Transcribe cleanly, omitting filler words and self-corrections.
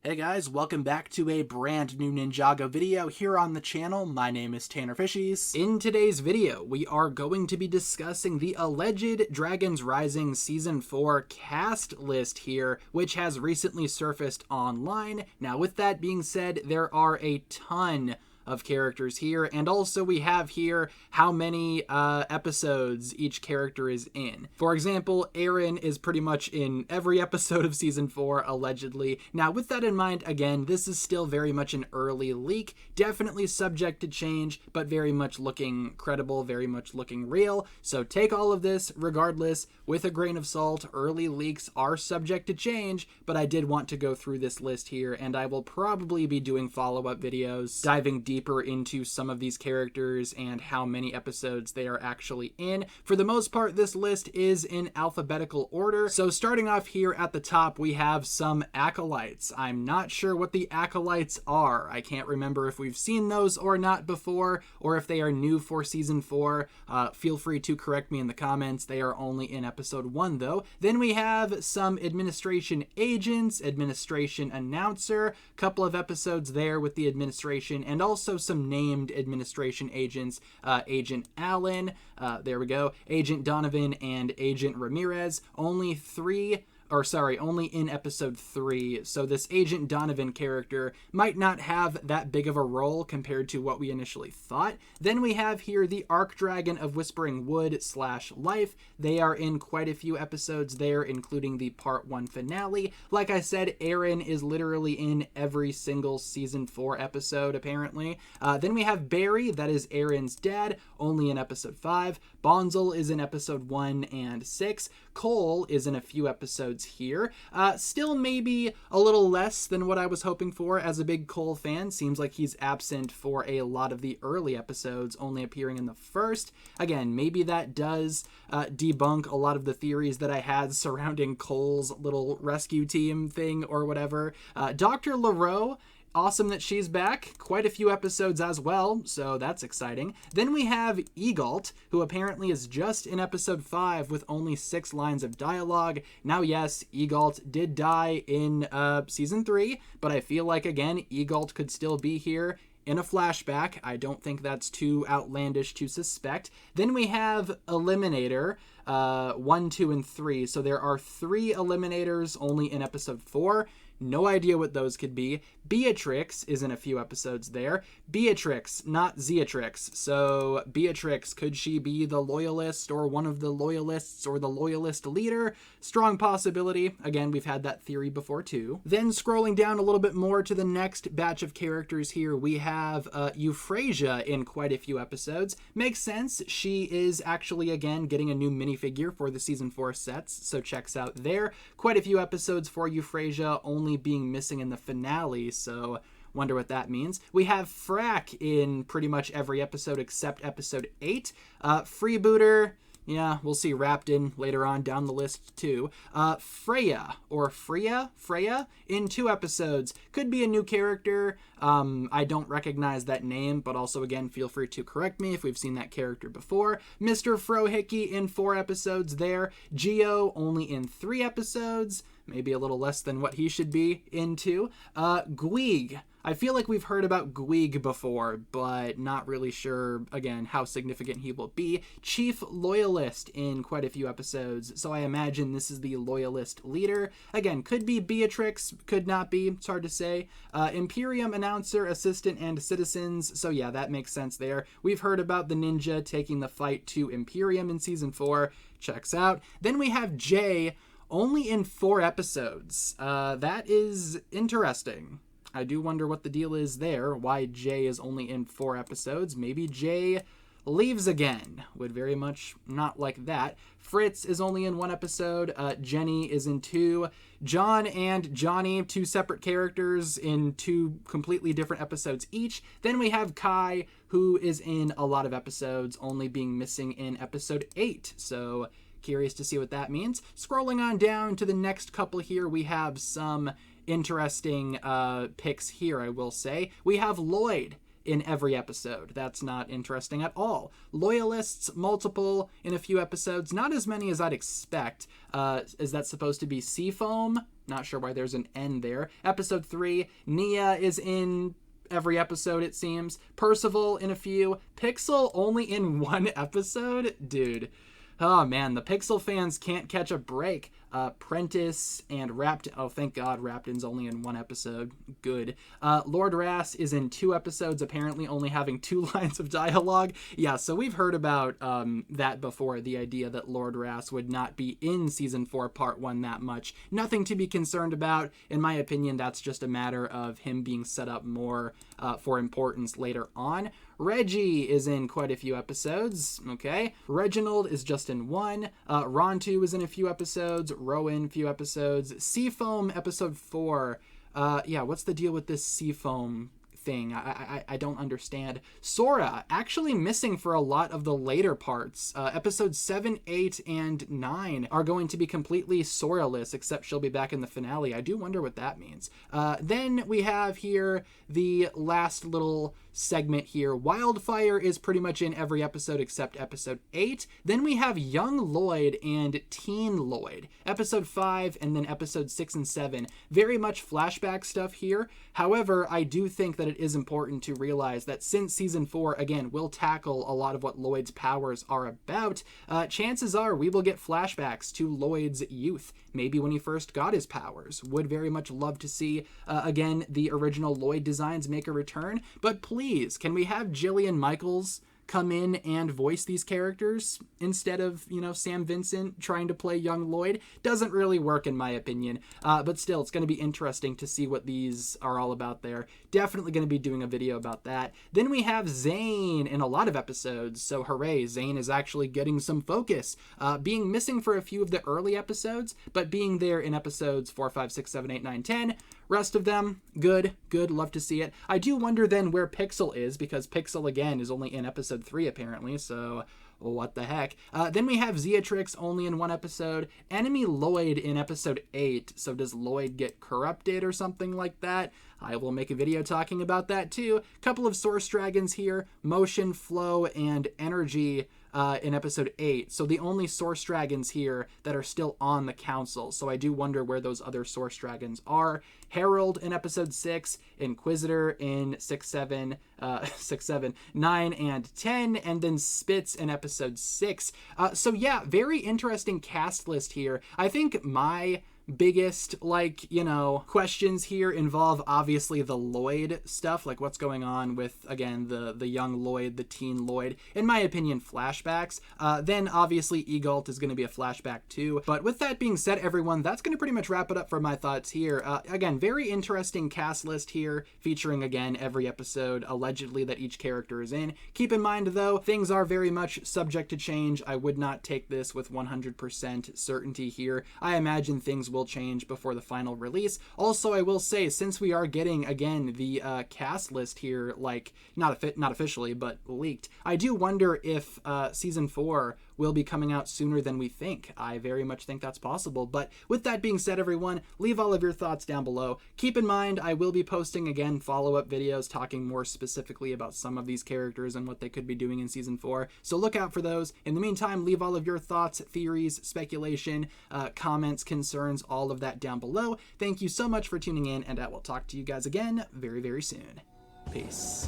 Hey guys, welcome back to a brand new Ninjago video here on the channel. My name is TannerFishies. In today's video, we are going to be discussing the alleged Dragons Rising Season 4 cast list here, which has recently surfaced online. Now, with that being said, there are a ton of characters here, and also we have here how many episodes each character is in. For example, Eren is pretty much in every episode of Season 4, allegedly. Now, with that in mind, again, this is still very much an early leak, definitely subject to change, but very much looking credible, very much looking real. So take all of this, regardless, with a grain of salt. Early leaks are subject to change, but I did want to go through this list here, and I will probably be doing follow-up videos, diving deeper into some of these characters and how many episodes they are actually in. For the most part, this list is in alphabetical order. So starting off here at the top, we have some acolytes. I'm not sure what the acolytes are. I can't remember if we've seen those or not before, or if they are new for Season 4. Feel free to correct me in the comments. They are only in Episode 1, though. Then we have some administration agents, administration announcer, couple of episodes there with the administration, and also some named administration agents, Agent Allen, there we go, Agent Donovan, and Agent Ramirez. Only in episode 3, so this Agent Donovan character might not have that big of a role compared to what we initially thought. Then we have here the Archdragon of Whispering Wood / Life. They are in quite a few episodes there, including the Part 1 finale. Like I said, Eren is literally in every single Season 4 episode, apparently. Then we have Barry, that is Eren's dad, only in episode 5. Bonzel is in episode 1 and 6. Cole is in a few episodes here. Still maybe a little less than what I was hoping for as a big Cole fan. Seems like he's absent for a lot of the early episodes, only appearing in the first. Again, maybe that does debunk a lot of the theories that I had surrounding Cole's little rescue team thing or whatever. Dr. LaRoe, awesome that she's back. Quite a few episodes as well, so that's exciting. Then we have Egalt, who apparently is just in episode 5 with only 6 lines of dialogue. Now, yes, Egalt did die in season 3, but I feel like, again, Egalt could still be here in a flashback. I don't think that's too outlandish to suspect. Then we have Eliminator, 1, 2, and 3. So there are 3 Eliminators only in episode 4. No idea what those could be. Beatrix is in a few episodes there. Beatrix, not Zeatrix. So Beatrix, could she be the loyalist or one of the loyalists or the loyalist leader? Strong possibility. Again, we've had that theory before too. Then scrolling down a little bit more to the next batch of characters here, we have Euphrasia in quite a few episodes. Makes sense. She is actually, again, getting a new minifigure for the Season 4 sets, so checks out there. Quite a few episodes for Euphrasia, only being missing in the finale, so wonder what that means. We have Frack in pretty much every episode except episode 8. Freebooter, yeah, we'll see wrapped in later on down the list too. Freya in 2 episodes. Could be a new character. I don't recognize that name, but also, again, feel free to correct me if we've seen that character before. Mr. Frohickey in 4 episodes there. Geo only in 3 episodes. Maybe a little less than what he should be in 2. Gweeg. I feel like we've heard about Gweeg before, but not really sure, again, how significant he will be. Chief Loyalist in quite a few episodes, so I imagine this is the Loyalist leader. Again, could be Beatrix, could not be, it's hard to say. Imperium Announcer, Assistant, and Citizens, so yeah, that makes sense there. We've heard about the ninja taking the fight to Imperium in Season 4, checks out. Then we have Jay, only in 4 episodes. That is interesting. I do wonder what the deal is there, why Jay is only in 4 episodes. Maybe Jay leaves again. Would very much not like that. Fritz is only in 1 episode. Jenny is in 2. John and Johnny, 2 separate characters in 2 completely different episodes each. Then we have Kai, who is in a lot of episodes, only being missing in episode 8. So curious to see what that means. Scrolling on down to the next couple here, we have some interesting picks here, I will say. We have Lloyd. in every episode. That's not interesting at all. Loyalists, multiple in a few episodes, not as many as I'd expect. Is that supposed to be Seafoam? Not sure why there's an N there. Episode 3, Nia is in every episode, it seems. Percival in a few. Pixel only in one episode? Dude. Oh man, the Pixel fans can't catch a break. Prentice and oh thank God Rapton's only in one episode. Good. Lord Rass is in 2 episodes, apparently only having 2 lines of dialogue. Yeah, so we've heard about that before, the idea that Lord Rass would not be in Season 4 Part 1 that much. Nothing to be concerned about. In my opinion, that's just a matter of him being set up more for importance later on. Reggie is in quite a few episodes, okay? Reginald is just in 1. Rontu is in a few episodes. Rowan, few episodes. Seafoam, episode 4. Yeah, what's the deal with this Seafoam thing? I don't understand. Sora, actually missing for a lot of the later parts. Episodes 7, 8, and 9 are going to be completely Sora-less, except she'll be back in the finale. I do wonder what that means. Then we have here the last little segment here. Wildfire is pretty much in every episode except episode 8. Then we have young Lloyd and teen Lloyd. Episode 5 and then episode 6 and 7. Very much flashback stuff here. However, I do think that it is important to realize that since season 4, again, will tackle a lot of what Lloyd's powers are about, chances are we will get flashbacks to Lloyd's youth. Maybe when he first got his powers. Would very much love to see, again, the original Lloyd designs make a return. But please, can we have Jillian Michaels come in and voice these characters instead of, Sam Vincent trying to play young Lloyd? Doesn't really work in my opinion, but still, it's going to be interesting to see what these are all about there. Definitely going to be doing a video about that. Then we have Zane in a lot of episodes, so hooray, Zane is actually getting some focus, being missing for a few of the early episodes, but being there in episodes 4, 5, 6, 7, 8, 9, 10. Rest of them, good, love to see it. I do wonder then where Pixel is, because Pixel, again, is only in episode 3, apparently, so what the heck. Then we have Zeatrix only in 1 episode. Enemy Lloyd in episode 8, so does Lloyd get corrupted or something like that? I will make a video talking about that too. Couple of Source Dragons here, Motion, Flow, and Energy in episode 8. So the only Source Dragons here that are still on the council. So I do wonder where those other Source Dragons are. Herald in episode 6, Inquisitor in 6, 7, 9, and 10, and then Spitz in episode 6. So yeah, very interesting cast list here. I think my biggest questions here involve obviously the Lloyd stuff, like what's going on with, again, the young Lloyd, the teen Lloyd, in my opinion, flashbacks. Then obviously Egalt is going to be a flashback too. But with that being said, everyone, that's going to pretty much wrap it up for my thoughts here. Again, very interesting cast list here, featuring again every episode allegedly that each character is in. Keep in mind though, things are very much subject to change. I would not take this with 100% certainty here. I imagine things will change before the final release. Also, I will say, since we are getting, again, the cast list here, not officially, but leaked, I do wonder if Season 4 will be coming out sooner than we think. I very much think that's possible. But with that being said, everyone, leave all of your thoughts down below. Keep in mind, I will be posting, again, follow-up videos talking more specifically about some of these characters and what they could be doing in Season 4, so look out for those. In the meantime, leave all of your thoughts, theories, speculation, comments, concerns, all of that down below. Thank you so much for tuning in, and I will talk to you guys again very, very soon. Peace.